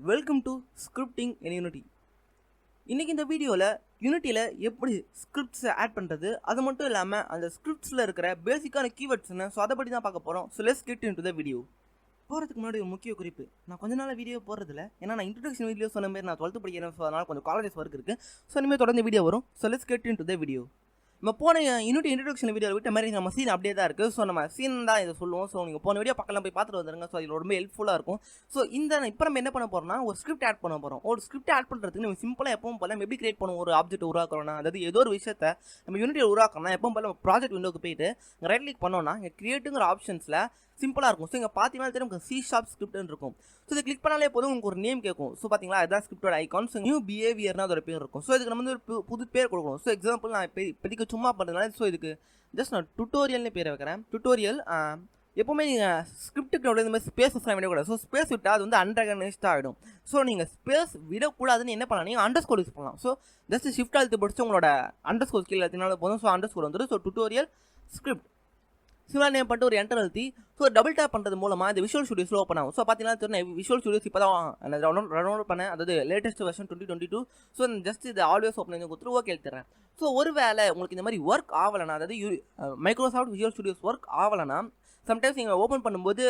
Welcome to scripting in unity. இன்றைக்கி இந்த வீடியோவில் யூனிட்டியில் எப்படி ஸ்கிரிப்ட்ஸை ஆட் பண்ணுறது, அது மட்டும் இல்லாமல் அந்த ஸ்கிரிப்ட்ஸில் இருக்கிற பேசிக்கான கீவேர்ட்ஸ்னு ஸோ அதை பற்றி தான் பார்க்க போகிறோம். So let's get into the video. போகிறதுக்கு முன்னாடி ஒரு முக்கிய குறிப்பு, நான் கொஞ்ச நாள் வீடியோ போடுறதில்ல, ஏன்னா நான் இன்ட்ரடக்ஷன் வீடியோ சொன்ன மாதிரி நான் 12th படிக்கிறேன். ஸோ அதனால் கொஞ்சம் காலேஜஸ் ஒர்க் இருக்குது. ஸோ இனிமேல் தொடர்ந்து வீடியோ வரும். So let's get into the video. நம்ம போன யூனிட்டி இன்ட்ரடக்ஷன் வீடியோ விட்ட மாதிரி நம்ம சீன் அப்படியே தான் இருக்குது. ஸோ நம்ம சீன் தான் இதை சொல்லுவோம். ஸோ நீங்கள் போன வீடியோ பக்கம் போய் பார்த்துட்டு வந்துருங்க. ஸோ இது ரொம்ப ஹெல்ப்ஃபுல்லாக இருக்கும். ஸோ இப்போ நம்ம என்ன பண்ண போகிறோம்னா, ஒரு ஸ்கிரிப்ட் ஆட் பண்ண போகிறோம். ஒரு ஸ்கிரிப்ட் ஆட் பண்ணுறதுக்கு நம்ம சிம்பிளாக எப்பவும் போல எப்படி கிரியேட் பண்ணுவோம், ஒரு ஆப்ஜெக்ட் உருவாக்குறோம்னா, அதாவது ஏதோ ஒரு விஷயத்தை நம்ம யூனிட்டியில் உருவாக்கணும்னா எப்பவும் போல நம்ம ப்ராஜெக்ட் விண்டோக்கு போயிட்டு ரைட் கிளிக் பண்ணோம்னா இங்கே கிரியேட்டுங்கிற ஆப்ஷன்ஸில் சிம்பிளாக இருக்கும். ஸோ இங்கே பார்த்தீங்கன்னா தெரியும் உங்களுக்கு C# ஸ்கிரிப்ட்னு இருக்கும். ஸோ இது கிளிக் பண்ணாலே போதும் உங்களுக்கு ஒரு நேம் கேட்கும். ஸோ பார்த்தீங்களா அதுதான் ஸ்கிரிப்டோட ஐகான். ஸோ நியூ பிஹேவியர்னா அதோட பேர் இருக்கும். ஸோ இதுக்கு நம்ம வந்து ஒரு புது பேர் கொடுக்கணும். ஸோ எக்ஸாம்பிள் நான் இப்போதைக்கு சும்மா பண்ணுறதுனால ஸோ இதுக்கு ஜஸ்ட் நான் டுட்டோரியல்னு பேர் வைக்கிறேன். டுட்டோரியல். எப்போவுமே நீங்கள் ஸ்கிரிப்டுக்கு இந்த மாதிரி ஸ்பேஸஸ்லாம் விடக்கூடாது. ஸோ ஸ்பேஸ் விட்டால் அது வந்து அன்ரெகனைஸ்டாக ஆகிடும். ஸோ நீங்கள் ஸ்பேஸ் விடக்கூடாதுன்னு என்ன பண்ணலாம், நீங்கள் அண்டர்ஸ்கோர் யூஸ் பண்ணலாம். ஸோ ஜஸ்ட் ஷிஃப்ட் அழுத்தி படிச்சு உங்களோட அண்டர்ஸ்கோர் கீழே எடுத்தினாலும் போதும். ஸோ அண்டர்ஸ்கோர் வந்துடும். ஸோ டுட்டோரியல் ஸ்கிரிப்ட் சிம்பிளாக நேம் பண்ணிட்டு ஒரு என்டர் அழுத்தி ஸோ டபுள் டேப் பண்ணுறது மூலமாக இந்த விஷுவல் ஸ்டுடியோஸ் ஓப்பன் ஆகும். ஸோ பார்த்தீங்கன்னா தெரியும் விஷுவல் ஸ்டுடியோஸ் இப்போ தான் ரன் பண்ணேன், அதாவது லேட்டஸ்ட் வெர்ஷன் 2022. ஸோ ஜஸ்ட் இது ஆல்வேஸ் ஓப்பன் பண்ணி கொடுத்துட்டு ஓகே எழுத்துறேன். ஸோ ஒரு வேளை உங்களுக்கு இந்த மாதிரி ஒர்க் ஆகலைன்னா, அதாவது மைக்ரோசாஃப்ட் விஷுவல் ஸ்டுடியோஸ் ஒர்க் ஆகலைன்னா சம்டைம்ஸ் நீங்கள் ஓப்பன் பண்ணும்போது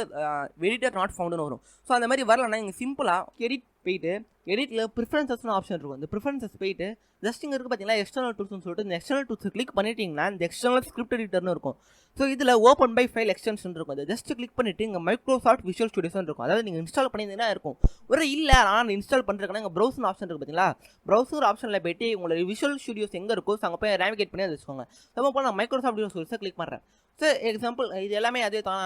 எடிட்டர் நாட் ஃபவுண்டுன்னு வரும். ஸோ அந்த மாதிரி வரலன்னா நீங்கள் சிம்பிளாக எடிட் போயிட்டு எடிட்டில் ப்ரிஃபரன்சஸ்னு ஆப்ஷன் இருக்கும். இந்த ப்ரிஃபரன்சஸ் போயிட்டு ஜஸ்ட் இங்கே இருக்குது பார்த்தீங்கன்னா எக்ஸ்டர்னல் டூல்ஸ்னு சொல்லிட்டு இந்த எக்ஸ்டர்னல் டூல்ஸ் கிளிக் பண்ணிட்டீங்கன்னா இந்த எக்ஸ்டர்னல் ஸ்கிரிப்ட் எடிட்டர்னு இருக்கும். ஸோ இதில் ஓப்பன் பை ஃபைல் எக்ஸ்டென்ஷன் இருக்கும். அதை ஜஸ்ட் கிளிக் பண்ணிவிட்டு இங்கே மைக்ரோசாஃப்ட் விஷுவல் ஸ்டுடியோஸ் இருக்கும். அதாவது நீங்கள் இன்ஸ்டால் பண்ணியிருந்தீங்கன்னா இருக்கும். ஒரு இல்லை நான் இன்ஸ்டால் பண்ணுறதுக்கான இங்கே ப்ரௌசர் ஆப்ஷன் இருக்குது பார்த்தீங்களா, ப்ரௌசர் ஆப்ஷனில் போய்ட்டு உங்களோட விஷுவல் ஸ்டுடியோஸ் எங்கே இருக்கோ ஸோ அங்கே போய் நேவிகேட் பண்ணி அதை வச்சுக்கோங்க. நம்ம போல் நான் மைக்ரோசாஃப்ட் விஷுவல் ஸ்டுடியோஸை கிளிக் பண்ணுறேன். ஸோ எக்ஸாம்பிள் இது எல்லாமே அதே தான்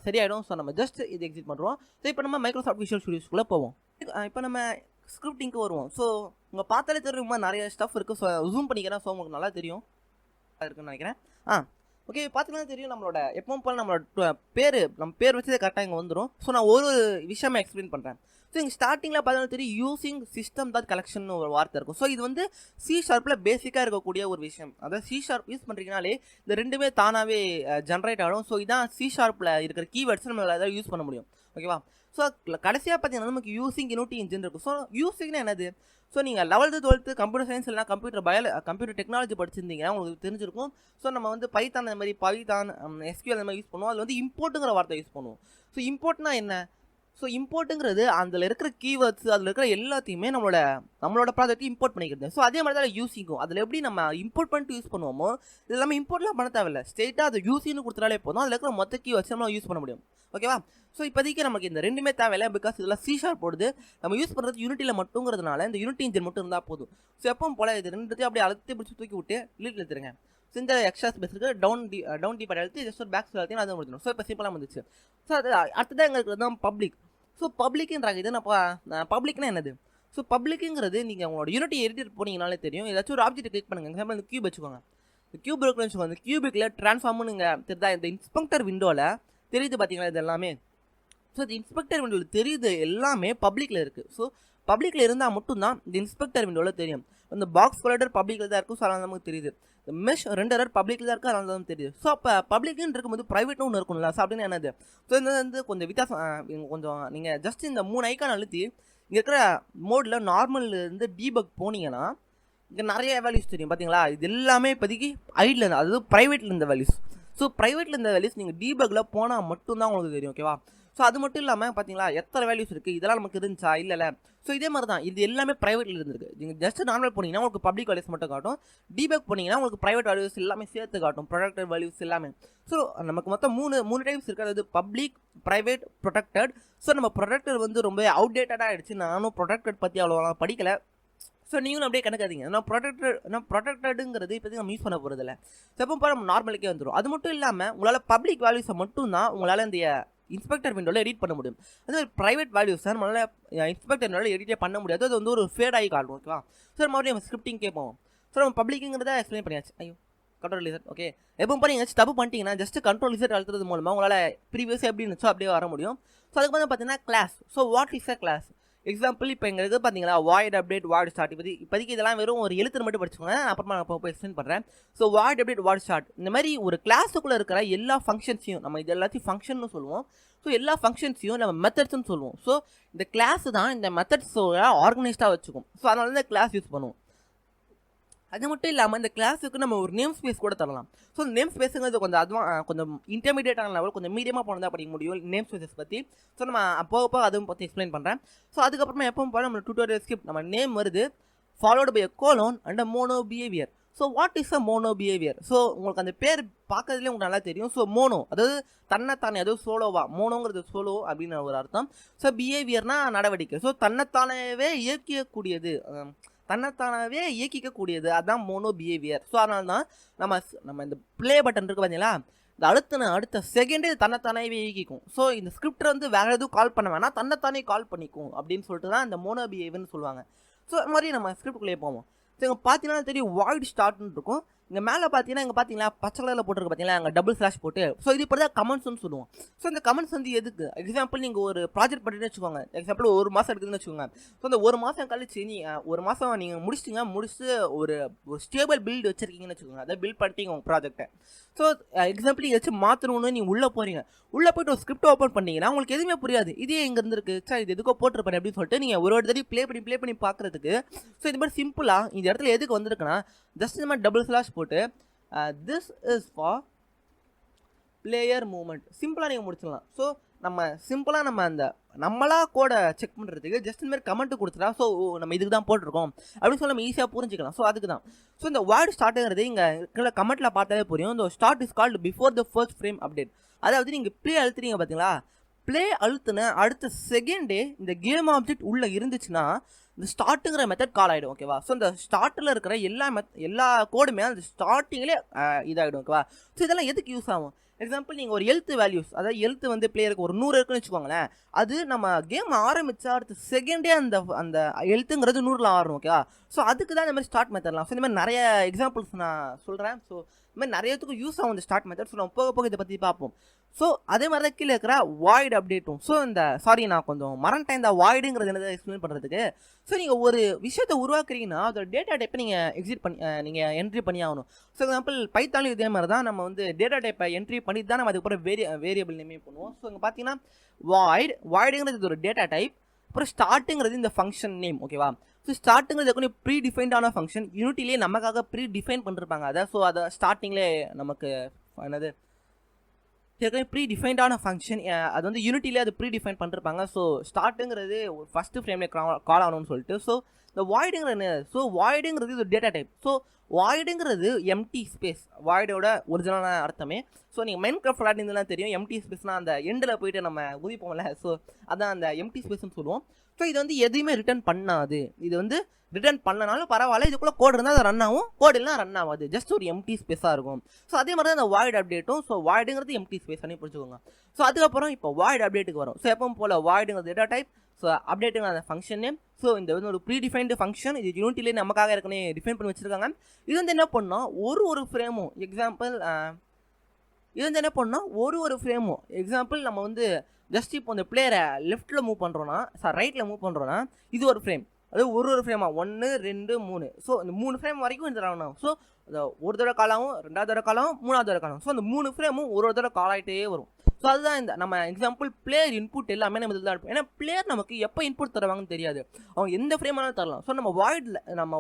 சரியாயிடும். ஸோ நம்ம ஜஸ்ட் இது எக்ஸிட் பண்ணுறோம். ஸோ இப்போ நம்ம மைக்ரோசாஃப்ட் விஷுவல் ஸ்டுடியோஸ்க்குள்ளே போவோம். இப்போ நம்ம ஸ்கிரிப்டிங்க்கு வருவோம். ஸோ உங்கள் பார்த்தாலே தெரியுமா நிறைய ஸ்டஃப் இருக்குது. ஸோ ஜூம் பண்ணிக்கிறேன். ஸோ உங்களுக்கு நல்லா தெரியும் இருக்குன்னு நினைக்கிறேன். ஓகே பார்த்தீங்கன்னா தெரியும் நம்மளோட எப்பவும் போல் நம்மளோட நம்ம பேர் வச்சதே கரெக்டாக இங்கே வந்துடும். ஸோ நான் ஒரு விஷயமா எக்ஸ்பிளைன் பண்ணுறேன். ஸோ இங்கே ஸ்டார்டிங்கில் பார்த்தீங்கன்னா தெரியும் யூசிங் சிஸ்டம் டாட் கலெக்ஷன் ஒரு வார்த்தை இருக்கும். ஸோ இது வந்து C# பேசிக்காக இருக்கக்கூடிய ஒரு விஷயம். அதாவது C# யூஸ் பண்ணுறீங்கனாலே இந்த ரெண்டுமே தானாகவே ஜென்ரேட் ஆகிடும். ஸோ இதான் C# இருக்கிற கீவேர்ட்ஸ் நம்ம எதாவது யூஸ் பண்ண முடியும். ஓகேவா. ஸோ கடைசியாக பார்த்தீங்கன்னா நமக்கு யூசிங் யூனிட்டி இன்ஜின் இருக்கும். ஸோ யூசிங்னா என்னது, ஸோ நீங்கள் 11th 12th கம்ப்யூட்டர் சயின்ஸ் இல்லைனா கம்ப்யூட்டர் டெக்னாலஜி படிச்சிருந்தீங்கன்னா உங்களுக்கு தெரிஞ்சிருக்கும். ஸோ நம்ம வந்து பைத்தான் அந்த மாதிரி SQL அந்த மாதிரி யூஸ் பண்ணுவோம். அதில் வந்து இம்போர்ட்டுங்கிற வார்த்தை யூஸ் பண்ணுவோம். ஸோ இம்போர்ட்னா என்ன, ஸோ இம்போர்ட்டுங்கிறது அதில் இருக்கிற கீவேர்ட்ஸ் அதில் இருக்கிற எல்லாத்தையுமே நம்மளோட ப்ராஜெக்ட் இம்போர்ட் பண்ணிக்கிறது. ஸோ அதே மாதிரி தான் யூஸிங்கும் அதில் எப்படி நம்ம இம்போர்ட் பண்ணிட்டு யூஸ் பண்ணுவோமோ இது எல்லாமே இம்போர்ட்லாம் பண்ண தேவையில்லை. ஸ்ட்ரெயிட்டாக அது யூஸின்னு கொடுத்தாலே போதும், அதில் இருக்கிற மொத்த கீவேர்ட்ஸ் நம்ம யூஸ் பண்ண முடியும். ஓகேவா. ஸோ இப்போதைக்கு நமக்கு இந்த ரெண்டுமே தேவையில்லை, பிகாஸ் இதெல்லாம் C# போடுது. நம்ம யூஸ் பண்ணுறது யூனிட்டியில் மட்டுங்கிறதுனால இந்த யூனிட்டி இன்ஜின் மட்டும் இருந்தால் போதும். ஸோ எப்பவும் போல இது ரெண்டுத்தையும் அப்படியே அழுத்தி பிடிச்சி தூக்கி விட்டு லீட் எடுத்துருங்க. ஸோ இந்த எக்ஸ்ட்ரா ஸ்பேஸ் இருக்குது டவுன் டீப் அழுத்தி ஜஸ்ட் ஒரு பேக் அழுத்தி அதை முடிஞ்சிடும். ஸோ இப்போ சிம்பிளாக வந்துச்சு. ஸோ அது அடுத்ததான் எங்களுக்கு இருக்கிறது தான் பப்ளிக். ஸோ பப்ளிக்ன்றாங்க. இது நான் பப்ளிக்னா என்னது, ஸோ பப்ளிக்குங்கிறது நீங்கள் உங்களோட யூனிட்டி எடிட்டர் போனீங்கனாலே தெரியும். ஏதாச்சும் ஒரு ஆப்ஜெக்ட் கிளிக் பண்ணுங்கள். எக்ஸாம்பிள் இந்த கியூப் வச்சுக்கோங்க. இந்த கியூப் இருக்குன்னு வச்சுக்கோங்க. இந்த கியூபிக்கில் ட்ரான்ஸ்ஃபார்ம்னு நீங்கள் தெரியுதா, இந்த இன்ஸ்பெக்டர் விண்டோவில் தெரியுது பார்த்தீங்களா இது எல்லாமே. ஸோ இந்த இன்ஸ்பெக்டர் விண்டோவில் தெரியுது எல்லாமே பப்ளிக்கில் இருக்குது. ஸோ பப்ளிக்கில் இருந்தால் மட்டும்தான் இந்த இன்ஸ்பெக்டர் விண்டோவில் தெரியும். இந்த பாக்ஸ் கொலைடர் பப்ளிக்கில் தான் இருக்கும். ஸோ அதனால் நமக்கு தெரியுது. இந்த மெஷ் ரெண்டர் பப்ளிக்கில் தான் இருக்குது. அதனால தான் தெரியுது. ஸோ அப்போ பப்ளிக்னு இருக்கும்போது ப்ரைவேட்னு ஒன்று இருக்கும்ல. ஸோ அப்படின்னு என்னது, ஸோ இந்த வந்து கொஞ்சம் வித்தியாசம். கொஞ்சம் நீங்கள் ஜஸ்ட் இந்த 3 ஐக்கான் அழுத்தி இங்கே இருக்கிற மோடில் நார்மல்லேருந்து டீபக் போனீங்கன்னா இங்கே நிறைய வேல்யூஸ் தெரியும் பார்த்தீங்களா. இது எல்லாமே இப்போதைக்கு ஐடில் இருந்து, அதாவது ப்ரைவேட்டில் இருந்த வேல்யூஸ். ஸோ ப்ரைவேட்டில் இருந்த வேல்யூஸ் நீங்கள் டீபக்கில் போனால் மட்டும்தான் உங்களுக்கு தெரியும். ஓகேவா. ஸோ அது மட்டும் இல்லாமல் பார்த்தீங்களா எத்தனை வேல்யூஸ் இருக்குது, இதெல்லாம் நமக்கு இருந்துச்சா இல்லை. ஸோ இதே மாதிரி தான் இது எல்லாமே ப்ரைவேட்டில் இருந்திருக்கு. நீங்கள் ஜஸ்ட் நார்மல் போனீங்கன்னா உங்களுக்கு பப்ளிக் வேல்யூஸ் மட்டும் காட்டும். டீபேக் போனீங்கன்னா உங்களுக்கு ப்ரைவேட் வேல்யூஸ் எல்லாமே சேர்த்து காட்டும், ப்ரொடெக்டட் வேல்யூஸ் எல்லாமே. ஸோ நமக்கு மொத்தம் மூணு டைப்ஸ் இருக்குது. அதாவது பப்ளிக், ப்ரைவேட், ப்ரொடெக்டட். ஸோ நம்ம ப்ரொடெக்டட் வந்து ரொம்ப அவுடேட்டடாக ஆகிடுச்சு. நானும் ப்ரொடெக்டட் பற்றி அவ்வளோ படிக்கலை. ஸோ நீங்களும் அப்படியே கணக்காதீங்க. ப்ரொடெக்டடுங்கிறது இப்போதைக்கு நம்ம யூஸ் பண்ண போகிறதில்ல. ஸோ எப்போ நம்ம நார்மலுக்கே வந்துடும். அது மட்டும் இல்லாமல் உங்களால் பப்ளிக் வேல்யூஸை மட்டும்தான் உங்களால் இந்த இன்ஸ்பெக்டர் விண்டோவில் எடிட் பண்ண முடியும். அது ஒரு ப்ரைவேட் வேல்யூஸ் தான் நம்மளால் இன்ஸ்பெக்டர் விண்டோவில் எடிட்டே பண்ண முடியாது. அது வந்து ஒரு ஃபேட் ஆகி காட்டும். ஓகேவா. ஸோ மறுபடியும் நம்ம ஸ்கிரிப்டிங் கேட்போம். ஸோ நம்ம பப்ளிக்குங்கிறத எக்ஸ்பிளைன் பண்ணியாச்சு. Control Z. ஓகே. எப்போ பண்ணி தப்பு பண்ணிட்டீங்கன்னா ஜஸ்ட் கண்ட்ரோல் Z அழுத்துறது மூலமாக உங்களால் ப்ரீவியஸாக எப்படி இருந்துச்சோ அப்படியே வர முடியும். ஸோ அதுக்கு வந்து பார்த்தீங்கன்னா class. So what is a class, example இப்போ எங்களுக்கு பார்த்தீங்களா வாய்ட் அப்டேட் வாய்ட் ஸ்டார்ட் இப்போதைக்கு இதெல்லாம் வெறும் ஒரு எழுத்து மட்டும் படிச்சுக்கோங்க, அப்புறமா நான் இப்போ எக்ஸ்பிளைன் பண்ணுறேன். So void update void start இந்த மாதிரி ஒரு கிளாஸுக்குள்ளே இருக்கிற எல்லா ஃபங்க்ஷன்ஸையும் நம்ம இது எல்லாத்தையும் ஃபங்க்ஷன் சொல்லுவோம். ஸோ எல்லா ஃபங்க்ஷன்ஸையும் நம்ம மெத்தட்ஸ்ன்னு சொல்லுவோம். ஸோ இந்த கிளாஸ் தான் இந்த மெத்தட்ஸோட ஆர்கனைஸ்டாக வச்சுக்கும். ஸோ அதனால தான் கிளாஸ் யூஸ் பண்ணுவோம். அது மட்டும் இல்லாமல் இந்த கிளாஸுக்கு நம்ம ஒரு நேம் ஸ்பேஸ் கூட தரலாம். ஸோ நேம் ஸ்பேஸுங்கிறது கொஞ்சம் இன்டர்மீடியேட்டான லெவல், கொஞ்சம் மீடியமாக போனதாக படிக்க முடியும் நேம் ஸ்பேஸஸ் பற்றி. ஸோ நம்ம அப்போ அதுவும் பற்றி எக்ஸ்பிளைன் பண்ணுறேன். ஸோ அதுக்கப்புறமா எப்பவும் போல நம்ம டியூட்டோரியல் ஸ்கிரிப்ட் நம்ம நேம் வருது followed by colon and mono behaviour. So what is a mono behaviour? So உங்களுக்கு அந்த பேர் பார்க்கறதுலேயே உங்களுக்கு நல்லா தெரியும். ஸோ மோனோ அதாவது தன்னைத்தானே, அதாவது சோலோவா, மோனோங்கிறது சோலோ அப்படின்னு ஒரு அர்த்தம். ஸோ பிஹேவியர்னா நடவடிக்கை. ஸோ தன்னைத்தானவே தன்னைத்தானவே இயக்கிக்கக்கூடியது, அதுதான் மோனோ பிஹேவியர். ஸோ அதனால தான் நம்ம இந்த ப்ளே பட்டன் இருக்குது பார்த்தீங்களா, இந்த அடுத்த செகண்டே தன்னைத்தானவே இயக்கிக்கும். ஸோ இந்த ஸ்கிரிப்டை வந்து வேறு எதுவும் கால் பண்ண வேணாம், தன்னைத்தானே கால் பண்ணிக்கும் அப்படின்னு சொல்லிட்டு தான் இந்த மோனோ பிஹேவியர்னு சொல்லுவாங்க. ஸோ அது மாதிரி நம்ம ஸ்கிரிப்டுக்குள்ளேயே போவோம். ஸோ இங்கே பார்த்தீங்கன்னா தெரியும் வாய்ட் ஸ்டார்ட்னு இருக்கும். இங்கே மேலே பார்த்தீங்கன்னா இங்கே பார்த்தீங்களா பச்சை கலரில் போட்டுருக்கு பார்த்தீங்களா, அங்கே டபுள் ஸ்லாஷ் போட்டு. ஸோ இது இப்போ தான் கமெண்ட்ஸ்னு சொல்லுவோம். ஸோ இந்த கமெண்ட்ஸ் வந்து எதுக்கு? எக்ஸாம்பிள் நீங்கள் ஒரு ப்ராஜெக்ட் பண்ணிட்டு வச்சுக்கோங்க, எக்ஸாம்பிள் ஒரு மாதம் எடுக்குதுன்னு வச்சுக்கோங்க. ஸோ அந்த ஒரு மாதம் கழிச்சு ஒரு மாதம் நீங்கள் முடிச்சுட்டு ஒரு ஸ்டேபிள் பில்டு வச்சுருக்கீங்கன்னு வச்சுக்கோங்க, அதை பில்ட் பண்ணிட்டீங்க உங்கள் ப்ராஜெக்ட்டை. ஸோ எக்ஸாம்பிள் நீங்கள் வச்சு மாற்றணும்னு நீங்கள் உள்ளே போகிறீங்க, உள்ளே போய்ட்டு ஒரு ஸ்கிரிப்ட் ஓப்பன் பண்ணிங்கன்னா உங்களுக்கு எதுவுமே புரியாது. இதே எங்கே இருந்திருக்கு, சார் இது எதுக்கோ போட்டிருப்பேன் அப்படின்னு சொல்லிட்டு நீங்கள் ஒரு தடவை ப்ளே பண்ணி பார்க்குறதுக்கு. ஸோ இது மாதிரி சிம்பிளாக இந்த இடத்துல எதுக்கு வந்திருக்குன்னா, ஜஸ்ட் இந்த மாதிரி டபுள் ஸ்லாஷ் போட்டு this is for player movement சிம்பிளாக நீங்கள் முடிச்சிடலாம். ஸோ நம்ம நம்மளா கோடை செக் பண்ணுறதுக்கு ஜஸ்ட் இந்த மாதிரி கமெண்ட் கொடுத்துட்டா, ஸோ நம்ம இதுக்கு தான் போட்டிருக்கோம் அப்படின்னு சொல்லி நம்ம ஈஸியாக புரிஞ்சிக்கலாம். ஸோ அதுக்கு தான். ஸோ இந்த வேர்டு ஸ்டார்ட்டுங்கிறது இங்கே கமெண்ட்டில் பார்த்தாலே புரியும். இந்த start is called before the first frame update. அதாவது நீங்கள் ப்ளே அழுத்துறீங்க பார்த்தீங்களா, ப்ளே அழுத்துன அடுத்த செகண்டே இந்த கேம் ஆப்ஜெக்ட் உள்ளே இருந்துச்சுன்னா இந்த ஸ்டார்ட்டுங்கிற மெத்தட் கால் ஆகிடும். ஓகேவா? ஸோ இந்த ஸ்டார்ட்டில் இருக்கிற எல்லா கோடுமே அந்த ஸ்டார்டிங்லேயே இதாகிடும். ஓகேவா? ஸோ இதெல்லாம் எதுக்கு யூஸ் ஆகும்? எக்ஸாம்பிள் நீங்கள் ஒரு எழுத்து வேல்யூஸ், அதாவது எழுத்து வந்து பிளேயருக்கு ஒரு 100 இருக்குன்னு வச்சுக்கோங்களேன், அது நம்ம கேம் ஆரம்பித்தா அடுத்த செகண்டே அந்த எழுத்துங்கிறது 100ல் ஆறணும். ஓகேவா? ஸோ அதுக்கு தான் இந்த மாதிரி ஸ்டார்ட் மெத்தட்லாம். ஸோ இந்த மாதிரி நிறைய எக்ஸாம்பிள்ஸ் நான் சொல்கிறேன். ஸோ இந்த மாதிரி நிறையத்துக்கும் யூஸ் ஆகும் இந்த ஸ்டார்ட் மெத்தட். ஸோ நம்ம போக இதை பற்றி பார்ப்போம். ஸோ அதே மாதிரி தான் கீழே இருக்கிற வாய்ட் அப்டேட்டும். ஸோ நான் கொஞ்சம் மறந்துட்டேன் இந்த வாய்டுங்கிறது என்னதை எக்ஸ்பிளைன் பண்ணுறதுக்கு. ஸோ நீங்கள் ஒரு விஷயத்தை உருவாக்குறீங்கன்னா அதோட டேட்டா டைப்பை நீங்கள் என்ட்ரி பண்ணி ஆகணும். ஸோ எக்ஸாம்பிள் பைத்தானும் இதே மாதிரி தான், நம்ம வந்து டேட்டா டைப்பை என்ட்ரி பண்ணி தான் நம்ம அதுக்கப்புறம் வேரியபிள் நேமே பண்ணுவோம். ஸோ இங்கே பார்த்தீங்கன்னா வாய்டுங்கிறது ஒரு டேட்டா டைப், அப்புறம் ஸ்டார்ட்டுங்கிறது இந்த ஃபங்க்ஷன் நேம். ஓகேவா? ஸோ ஸ்டார்ட்டுங்கிறது கொஞ்சம் ப்ரீ டிஃபைன்டான ஃபங்க்ஷன், யூனிட்டிலேயே நமக்காக ப்ரீ டிஃபைன் பண்ணிருப்பாங்க அதை. ஸோ அதை ஸ்டார்டிங்லேயே நமக்கு என்னது ப்ரீ டிஃபைன்டான ஃபங்க்ஷன், அது வந்து யூனிட்டிலே அது ப்ரீ டிஃபைன் பண்ணிருப்பாங்க. ஸோ ஸ்டார்ட்டுங்கிறது ஃபஸ்ட்டு ஃப்ரேமில் கால் ஆகணும்னு சொல்லிட்டு. ஸோ இந்த வாய்டுங்கிறது வாய்டுங்கிறது ஒரு டேட்டா டைப். ஸோ வாய்டுங்கிறது எம்டி ஸ்பேஸ், வாய்டோட ஒரிஜினலான அர்த்தமே. ஸோ நீங்கள் மைன்கிராஃப்ட் விளையாடிருந்தெல்லாம் தெரியும், எம்டி ஸ்பேஸ்னால் அந்த எண்டில் போயிட்டு நம்ம குதிப்போம்ல, ஸோ அதான் அந்த எம்டி ஸ்பேஸ்ன்னு சொல்லுவோம். ஸோ இது வந்து எதுவுமே ரிட்டர்ன் பண்ணாது. இது வந்து ரிட்டர்ன் பண்ணனாலும் பரவாயில்ல, இதுக்குள்ளே கோடு இருந்தால் அது ரன் ஆகும், கோடு இல்லைனா ரன் ஆகாது, ஜஸ்ட் ஒரு எம்டி ஸ்பேஸாக இருக்கும். ஸோ அதே மாதிரி தான் இந்த வாய்டு அப்டேட்டும். ஸோ வாய்டுங்கிறது எம்டி ஸ்பேஸ் பண்ணி பிடிச்சிக்கோங்க. ஸோ அதுக்கப்புறம் இப்போ வாய்டு அப்டேட்டுக்கு வரும். ஸோ எப்பவும் போல் வாய்டுங்கிறது டேட்டா டைப், ஸோ அப்டேட்டுங்க அந்த ஃபங்க்ஷன் நேம். ஸோ இந்த வந்து ஒரு ப்ரீ டிஃபைன்டு ஃபங்க்ஷன், இது யூனிட்டிலே நமக்காக ஏற்கனவே டிஃபைன் பண்ணி வச்சுருக்காங்க. இது வந்து என்ன பண்ணோம், ஒரு ஃப்ரேமும் எக்ஸாம்பிள் நம்ம வந்து ஜஸ்ட் இப்போ இந்த பிளேயரை லெஃப்ட்டில் மூவ் பண்ணுறோன்னா, ரைட்டில் மூவ் பண்ணுறோன்னா இது ஒரு ஃப்ரேம், அது ஒரு ஃப்ரேமாக 1 2 3. ஸோ இந்த 3 ஃப்ரேம் வரைக்கும் இந்த ஆகணும். ஸோ ஒரு தடவை காலாகும், 2வது தடவை காலாகும், 3வது தடவை காலாகும். ஸோ அந்த 3 ஃப்ரேமும் ஒரு தடவை கால் ஆகிட்டே வரும். ஸோ அதுதான் இந்த நம்ம எக்ஸாம்பிள் பிளேயர் இன்புட் எல்லாமே நம்ம இதில் தான் இருப்போம். ஏன்னா பிளேயர் நமக்கு எப்போ இன்புட் தருவாங்கன்னு தெரியாது, அவங்க எந்த ஃப்ரேமானாலும் தரலாம். ஸோ நம்ம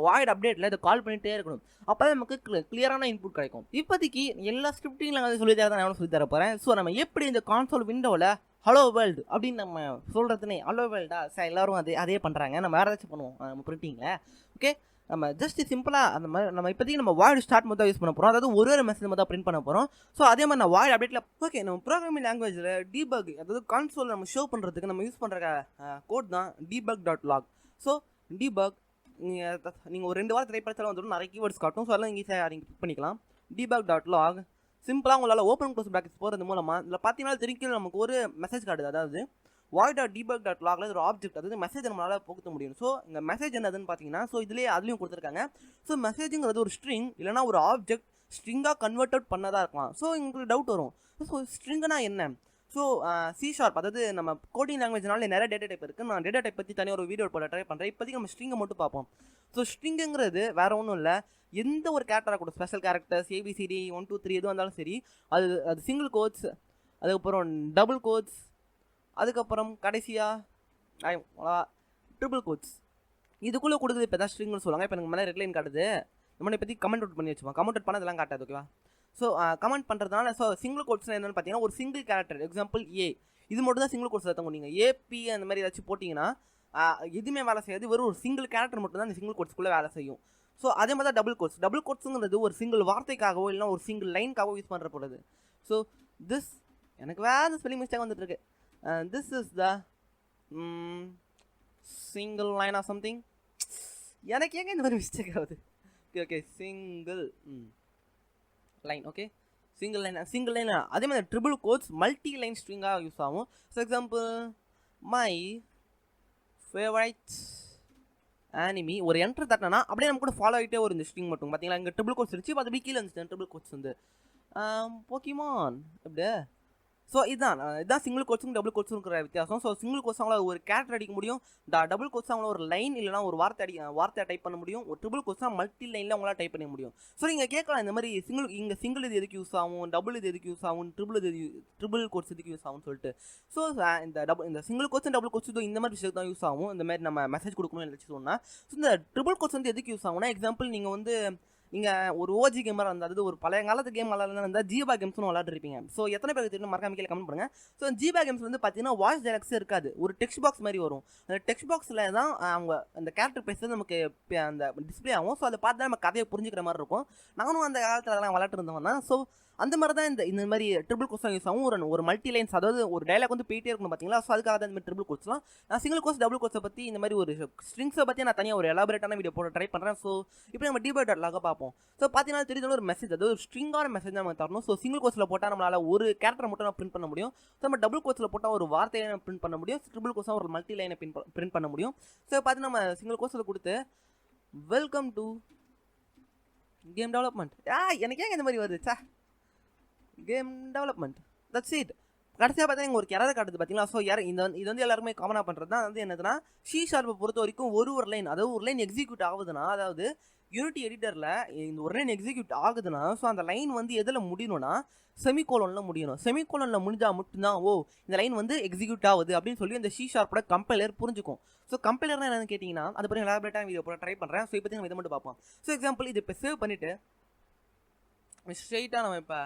வாய்ட் அப்டேட்டில் இதை கால் பண்ணிகிட்டே இருக்கணும், அப்போ தான் நமக்கு கிளியரான இன்புட் கிடைக்கும். இப்போதைக்கு எல்லா ஸ்கிரிப்டிங்கில் வந்து சொல்லி தர தான் நான் சொல்லி தர போகிறேன். ஸோ நம்ம எப்படி இந்த கான்சோல் விண்டோவில் ஹலோ வேர்ல்டு அப்படின்னு நம்ம சொல்கிறதுனே ஹலோ வேர்ல்டா சார் எல்லோரும் அதே பண்ணுறாங்க, நம்ம வேறு ஏதாச்சும் பண்ணுவோம் நம்ம பிரிண்டிங்கில். ஓகே, நம்ம ஜஸ்ட் சிம்பிளாக அந்த மாதிரி நம்ம இப்போதைக்கு நம்ம வாய்டு ஸ்டார்ட் மட்டும் யூஸ் பண்ண போகிறோம், அதாவது ஒரு மெசேஜ் மட்டும் பிரிண்ட் பண்ண போகிறோம். ஸோ அதே மாதிரி நான் வாய்டு அப்டேட்டில் ஓகே நம்ம ப்ரோக்ராமிங் லாங்குவேஜில் டீபக், அதாவது கான்சோல் நம்ம ஷோ பண்ணுறதுக்கு நம்ம யூஸ் பண்ணுற கோட் தான் debug.log. ஸோ டீபக் நீங்கள் ஒரு 2 வாரம் ட்ரை படித்தாலும் வந்துடும், நிறைய கீவேர்ட்ஸ் காட்டும். ஸோ அதெல்லாம் ஈஸியாக நீங்கள் கிளிக் பண்ணிக்கலாம். debug.log சிம்பிளாக உங்களால் ஓப்பன் க்ளோஸ் ப்ராக்கெட்ஸ் போகிறது மூலமாக இதில் பார்த்தீங்கன்னா தெரியும் நமக்கு ஒரு மெசேஜ் காட்டுது, அதாவது void.debug.logல ஒரு ஆப்ஜெக்ட், அதாவது மெசேஜ் நம்மளால் போக முடியும். ஸோ இந்த மெசேஜ் என்னதுன்னு பார்த்தீங்கன்னா, ஸோ அதுலேயும் கொடுத்துருக்காங்க. ஸோ மெசேஜுங்கிறது ஒரு ஸ்ட்ரிங் இல்லைனா ஒரு ஆப்ஜெக்ட் ஸ்ட்ரிங்காக கன்வெர்ட் பண்ணதாக இருக்கலாம். ஸோ உங்களுக்கு டவுட் வரும், ஸோ ஸ்ட்ரிங்னா என்ன? ஸோ சி ஷார்ப் அதாவது நம்ம கோடிங் லாங்குவேஜ்னால நிறைய டேட்டா டைப் இருக்குது. நான் டேட்டா டைப் பற்றி தனியாக ஒரு வீடியோ போட ட்ரை பண்ணுறேன். இப்போதைக்கு நம்ம ஸ்ட்ரிங்கை மட்டும் பார்ப்போம். ஸோ ஸ்ட்ரிங்குங்கிறது வேறு ஒன்றும் இல்லை, எந்த ஒரு கேரக்டராக கூட ஸ்பெஷல் கேரக்டர்ஸ் ABCD 1 2 3 எதுவும் இருந்தாலும் சரி, அது சிங்கிள் கோட்ஸ், அதுக்கப்புறம் டபுள் கோட்ஸ், அதுக்கப்புறம் கடைசியாக ட்ரிபிள் கோட்ஸ், இதுக்குள்ளே கொடுக்குது இப்போ தான் ஸ்ட்ரிங்னு சொல்லுவாங்க. இப்போ எனக்கு மேலே ரெட் லைன் காட்டுது, நம்ம பற்றி கமெண்ட் அவுட் பண்ணி வச்சுப்போம். கமெண்ட் அவுட் பண்ண அதெல்லாம் காட்டாது, ஓகேவா? ஸோ கமெண்ட் பண்ணுறதுனால ஸோ சிங்கிள் கோட்ஸ்னால் என்னென்னு பார்த்தீங்கன்னா, ஒரு சிங்கிள் கேரக்டர் எக்ஸாம்பிள் A, இது மட்டும் தான் சிங்கிள் கோட்ஸ் தான். நீங்கள் AP அந்த மாதிரி ஏதாச்சும் போட்டிங்கன்னா எதுவுமே வேலை செய்யாது, வெறும் ஒரு சிங்கிள் கேரக்டர் மட்டும் தான் இந்த சிங்கிள் கோட்ஸ்க்குள்ளே வேலை செய்யும். ஸோ அதே மாதிரி தான் டபுள் கோட்ஸுங்கிறது ஒரு சிங்கிள் வார்த்தைக்காகவோ இல்லைனா ஒரு சிங்கிள் லைனுக்காகவோ யூஸ் பண்ணுற பொழுது. ஸோ திஸ் எனக்கு வேறு ஸ்பெல்லிங் மிஸ்டேக் வந்துட்டுருக்கு. This is the single line or something. எனக்கு ஏங்க இந்த மாதிரி மிஸ்டேக் ஆகுது? Okay single line, okay single line. அதே மாதிரி ட்ரிபிள் கோட்ஸ் மல்டி லைன் ஸ்ட்ரிங்காக யூஸ் ஆகும். So example my favourite anime ஒரு என்ட்ரு தட்டினா அப்படியே நம்ம கூட ஃபாலோ ஆகிட்டே ஒரு இந்த ஸ்ட்ரிங் மட்டும் பார்த்தீங்களா, இங்கே ட்ரிபிள் கோட்ஸ் இருந்துச்சு, அது கீழே இருந்துச்சு ட்ரிபிள் கோட்ஸ் வந்து போக்கிமான் அப்படியே. ஸோ இதுதான் சிங்கிள் கோட்ஸும் டபுள் கோட்ஸும் இருக்கிற வித்தியாசம். ஸோ சிங்கிள் கோட்ஸ் அவங்கள ஒரு கேரக்டர் அடிக்க முடியும், டபுள் கோட்ஸ் அவங்கள ஒரு லைன் இல்லைனா ஒரு வார்த்தை டைப் பண்ண முடியும், ஒரு ட்ரிபிள் கோட்ஸாக மல்டி லைனில் அவங்களால டைப் பண்ண முடியும். ஸோ நீங்கள் கேட்கலாம் இந்த மாதிரி சிங்கிள் இது எதுக்கு யூஸ் ஆகும், டபுள் இது எதுக்கு யூஸ் ஆகும், ட்ரிபிள் கோட்ஸ் எதுக்கு யூஸ் ஆகும்னு சொல்லிட்டு. ஸோ இந்த சிங்கிள் கோட்ஸ் டபுள் கோட்ஸ் இந்த மாதிரி விஷயத்துக்கு தான் யூஸ் ஆகும். இந்த மாதிரி நம்ம மெசேஜ் கொடுக்கணும்னு நினச்சி சொன்னால். ஸோ இந்த ட்ரிபிள் கோட்ஸ் வந்து எதுக்கு யூஸ் ஆகும்னா, எக்ஸாம்பிள் நீங்கள் ஒரு ஓஜி கேமராக இருந்தால், அதாவது ஒரு பழைய காலத்து கேம் இருந்தால் ஜீபா கேம்ஸ்னு விளாட்ருப்பீங்க. ஸோ எத்தனை பேருக்கு தெரியும் மறக்காம கீழே கமெண்ட் பண்ணுங்கள். ஸோ ஜீபா கேம்ஸ் வந்து பார்த்தீங்கன்னா வாய்ஸ் டைரக்ட்ஸ் இருக்காது, ஒரு டெக்ஸ்ட் பாக்ஸ் மாதிரி வரும். அந்த டெக்ஸ்ட் பாக்ஸில் தான் அவங்க அந்த கேரக்டர் பேசுறது நமக்கு அந்த டிஸ்பிளே ஆகும். ஸோ அதை பார்த்து தான் நம்ம கதையை புரிஞ்சுக்கிற மாதிரி இருக்கும். நானும் அந்த காலத்தில் அதெல்லாம் விளாட்டு இருந்தவங்க தான். ஸோ அந்த மாதிரி தான் இந்த மாதிரி ட்ரிபிள் கோட்ஸ் யூஸ் ஆகும். ஒரு மல்டி லைன்ஸ், அதாவது ஒரு டைலாக் வந்து போயிட்டே இருக்கணும் பார்த்தீங்களா. ஸோ அதுக்காக தான் இந்த மாதிரி ட்ரிபிள் கோட்ஸ்லாம். நான் சிங்கிள் கோட்ஸ் டபுள் கோட்ஸை பற்றி இந்த மாதிரி ஒரு ஸ்ட்ரிங்ஸை பற்றி நான் தனியாக ஒரு எலாபரேட்டான வீடியோ போட ட்ரை பண்ணுறேன். ஸோ இப்போ நம்ம டிபேட்டர்லாக பார்ப்போம். ஸோ பார்த்தீங்கன்னா தெரிஞ்ச ஒரு மெசேஜ், அதாவது ஒரு ஸ்ட்ரிங்கான மெசேஜ் நம்ம தரணும். ஸோ சிங்கிள் கோட்ஸில் போட்டால் நம்மளால் ஒரு கேரக்டர் மட்டும் நான் பிரிண்ட் பண்ண முடியும். ஸோ நம்ம டபுள் கோட்ஸில் போட்டால் ஒரு வார்த்தையை பிரிண்ட் பண்ண முடியும். ட்ரிபிள் கோட்ஸாக ஒரு மல்டி லைனை பிரிண்ட் பண்ண முடியும். ஸோ பார்த்து நம்ம சிங்கிள் கோட்ஸில் கொடுத்து வெல்கம் டு கேம் டெவலப்மெண்ட். எனக்கு ஏங்க இந்த மாதிரி வருது sir, game development, that's it. கடைசியாக பார்த்தா இங்கே ஒரு எரர் காட்டுது பார்த்தீங்களா. ஸோ இது வந்து எல்லாருமே காமனாக பண்ணுறது தான். வந்து என்னதுன்னா, சி ஷார்ப்பை பொறுத்த வரைக்கும் ஒரு லைன், அதாவது ஒரு லைன் எக்ஸிக்யூட் ஆகுதுன்னா, அதாவது யூனிட்டி எடிட்டரில் இந்த ஒரு லைன் எக்ஸிக்யூட் ஆகுதுன்னா, ஸோ அந்த லைன் வந்து எதில் முடியணும்னா செமிகோலனில் முடியணும். செமிகோலனில் முடிஞ்சால் மட்டும்தான் இந்த லைன் வந்து எக்ஸிக்யூட் ஆகுது அப்படின்னு சொல்லி இந்த சி ஷார்ப்போட கம்பைலர் புரிஞ்சுக்கும். ஸோ கம்பைலர்னா என்னன்னு கேட்டிங்கன்னா, அது பற்றி எலாபரேட்டான வீடியோ போட ட்ரை பண்ணுறேன். ஸோ இப்போ நம்ம இதை மட்டும் பார்ப்போம். ஸோ எக்ஸாம்பிள் இது இப்போ சேவ் பண்ணிவிட்டு ஸ்ட்ரெயிட்டாக நம்ம இப்போ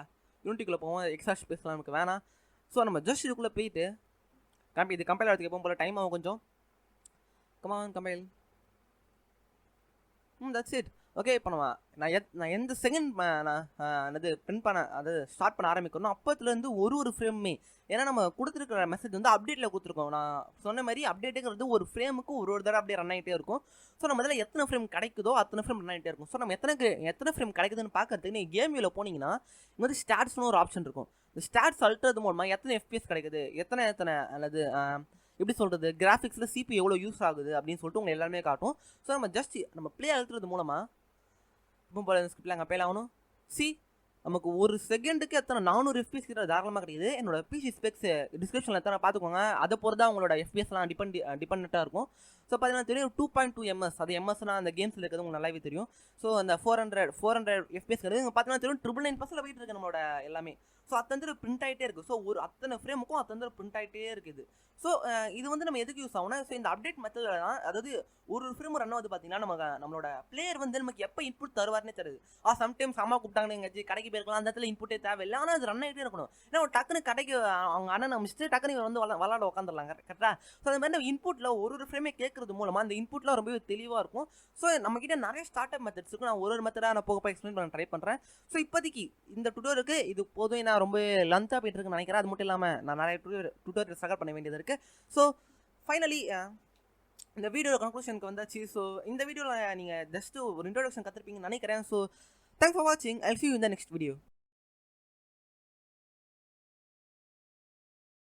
யூனிட்டிக்குள்ளே போவோம். எக்ஸ்ட்ரா ஸ்பேஸ்லாம் நமக்கு வேணாம். ஸோ நம்ம ஜஸ்ட் இதுக்குள்ளே போயிட்டு இது கம்பைல் ஆகிறதுக்கு எப்போ போல் டைம் ஆகும் கொஞ்சம். Come on compile. That's it. Okay இப்போ நான் எந்த செகண்ட் நான் இது பிரிண்ட் பண்ண அது ஸ்டார்ட் பண்ண ஆரம்பிக்கணும் அப்போத்துலேருந்து ஒரு ஃப்ரேமுமே, ஏன்னா நம்ம கொடுத்துருக்கிற மெசேஜ் வந்து அப்டேட்டில் கொடுத்துருக்கோம். நான் சொன்ன மாதிரி அப்டேட்டுங்கிறது ஒரு ஃப்ரேமுக்கு ஒரு தடவை அப்படியே ரன் ஆகிட்டே இருக்கும். ஸோ நம்ம அதில் எத்தனை ஃப்ரேம் கிடைக்குதோ அத்தனை ஃப்ரேம் ரன் ஆகிட்டே இருக்கும். ஸோ நம்ம எத்தனை ஃப்ரேம் கிடைக்குதுன்னு பார்க்கறதுக்கு நீங்கள் கேம் வியூவில் போனீங்கன்னா இந்த மாதிரி ஸ்டாட்ஸ்னு ஒரு ஆப்ஷன் இருக்கும். இந்த ஸ்டாட்ஸ் அழுத்துறது மூலமாக எத்தனை FPS கிடைக்குது, எத்தனை அல்லது எப்படி சொல்கிறது, கிராஃபிக்ஸில் CPU எவ்வளோ யூஸ் ஆகுது அப்படின்னு சொல்லிட்டு உங்களை எல்லாமே காட்டும். ஸோ நம்ம ஜஸ்ட் நம்ம ப்ளே அழுத்துறது மூலமாக இப்போ போல ஸ்கிரிப்டில் அங்கே ப்ளே ஆகணும். நமக்கு ஒரு செகண்டுக்கு எத்தனை 400 FPS கிட்ட தாராளமாக கிடைக்குது. என்னோட PC ஸ்பெக்ஸ் டிஸ்கிரிப்ஷனில் எத்தனை பார்த்துக்கோங்க. அதை பொறுத்து தான் உங்களோட FPSலாம் டிபெண்ட்டாக இருக்கும். ஸோ பார்த்தீங்கன்னா தெரியும் 2.2 MS, அது MSனா அந்த கேம்ஸில் இருக்கிறது உங்களுக்கு நல்லாவே தெரியும். ஸோ அந்த 400 FPS கிடையாது. இங்கே பார்த்தீங்கன்னா தெரியும் 999% போயிட்டு இருக்கு நம்மளோட எல்லாமே. ஸோ அத்தனை பிரிண்ட் ஆகிட்டே இருக்குது. ஸோ ஒரு அத்தனை ஃப்ரேமுக்கும் அத்தனை பிரிண்ட் ஆகிட்டே இருக்குது. ஸோ இது வந்து நம்ம எதுக்கு யூஸ் ஆகும்னா, ஸோ இந்த அப்டேட் மெத்தடில் தான், அதாவது ஒரு ஃப்ரேம் ரன் ஆகுது பார்த்தீங்கன்னா நம்மளோட பிளேயர் வந்து நமக்கு எப்போ இன்புட் தருவார்னே தெரியுது. சம்டைம்ஸ் அம்மா கூப்பிட்டாங்கன்னு எங்கேயாச்சும் கடைக்கு போயிருக்கலாம், அந்த இடத்துல இன்புட்டே தேவையில்லை. ஆனால் அது ரன் ஆகிட்டே இருக்கணும். ஏன்னா ஒரு டக்குனு கடைக்கு அவங்க அண்ணன் மிஸ்ட்டு டக்குனு வந்து விளாட உட்காந்துடலாங்க கரெக்டாக. ஸோ அந்த மாதிரி இன்புட்டில் ஒரு ஃப்ரேமே கேட்கறது மூலமாக அந்த இன்புட்லாம் ரொம்பவே தெளிவாக இருக்கும். ஸோ நம்மக்கிட்ட நிறைய ஸ்டார்ட் அப் மெத்தட்ஸ் இருக்கும். நான் ஒரு மெத்தடாக நான் போக எக்ஸ்பிளைன் பண்ண ட்ரை பண்ணுறேன். ஸோ இப்போதைக்கு இந்த டுட்டோருக்கு இது போதும். நான் ரொம்ப லென்த்தாக போயிட்டு இருக்குன்னு நினைக்கிறேன். அது மட்டும் இல்லாமல் நான் நிறைய டுட்டோரியல் ஸ்ட்ரகிள் பண்ண வேண்டியது இருக்குது. ஸோ ஃபைனலி இந்த வீடியோட கன்க்ளூஷனுக்கு வந்தாச்சு. ஸோ இந்த வீடியோவில் நீங்கள் ஜஸ்ட்டு ஒரு இன்ட்ரோடக்ஷன் கற்றுருப்பீங்கன்னு நினைக்கிறேன். ஸோ தேங்க்ஸ் ஃபார் வாட்சிங். I see you in the next video.